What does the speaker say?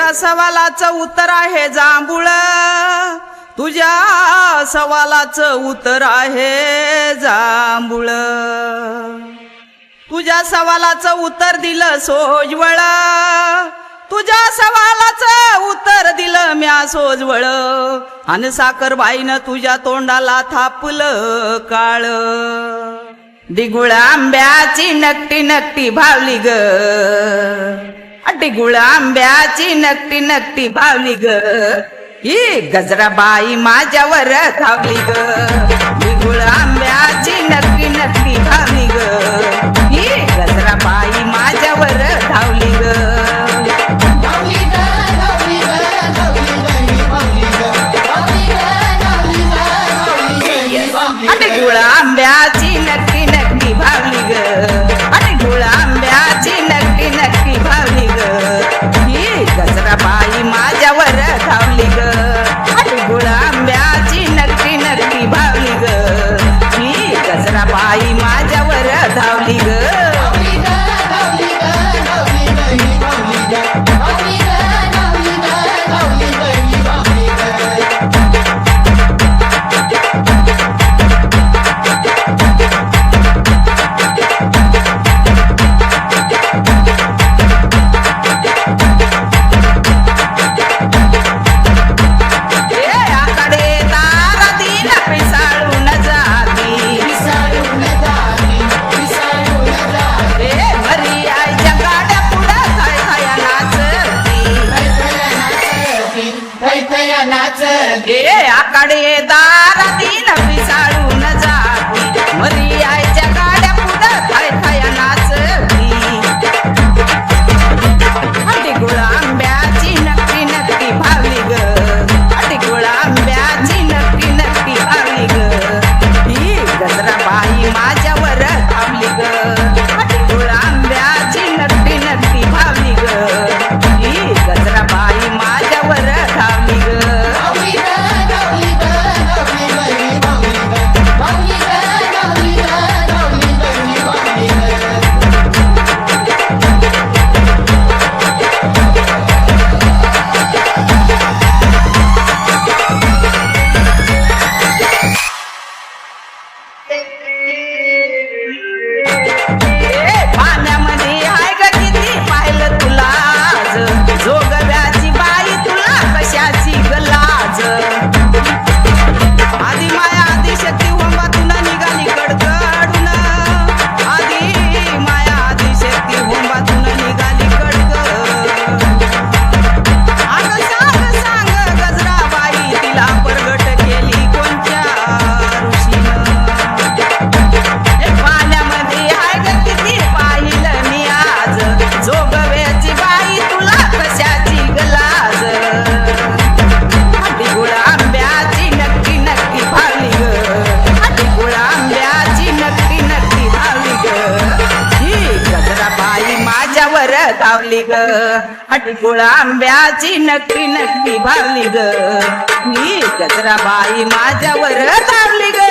तुझ्या सवालाचं उत्तर आहे जांभूळ, तुझ्या सवालाचं उत्तर आहे जांभूळ. तुझ्या सवालाचं उत्तर दिलं सोजवळ, तुझ्या सवालाचं उत्तर दिलं म्या सोजवळ. आणि साखरबाईनं तुझ्या तोंडाला थापलं काळ. डिगुळ आंब्याची नकटी नकटी भावली ग, डिगुळ आंब्याची नकटी नकटी भावली ग. ही गजराबाई माझ्यावर धावली ग. डिगुळ आंब्याची नकटी नकटी भावली ग. ही गजराबाई माझ्यावर धावली ग. डिगुळ आंब्याची नकटी नकटी भावली ग. डिगुळ आंब्याची नकटी नकटी भावली ग. ही गजराबाई माझ्यावर धावली ग. डिगुळ आंब्याची नकटी नकटी भावली ग. ही गजराबाई माझ्यावर धावली ग. आकडे दारातीन पिसाळून जाती, मरी आईच्या गाड्या पुढं थाय थाय नाचती. डिगुळ आंब्याची नकटी नकटी भावली ग. डिगुळ आंब्याची नकटी नकटी भावली ग. ही गजराबाई माझ्यावर धावली ग. डिगुळ आंब्याची नकटी नकटी भावली ग. ही गजराबाई माझ्यावर धावली ग. पाण्यामध्ये हाय ग किती पाहिलं तुला आज, जोगव्याची बाई तुला कशाची गलाज. आधी माया आधी शक्ती होंबातून निघाली कडकडून, आधी माया आधी शक्ती होंबातून निघाली कडकड. अगं सांग सांग गजराबाई तिला प्रगट केली कोणत्या ऋषीनं. पाण्यामध्ये हाय ग किती पाहिलं मी आज, जोगव्याची बाई तुला कशाची गलाज. डिगुळ आंब्याची नकटी नकटी भावली ग. डिगुळ आंब्याची नकटी नकटी भावली ग. ही गजराबाई माझ्यावर धावली ग. डिगुळ आंब्याची नकटी नकटी भावली ग. ही गजराबाई माझ्यावर धावली ग.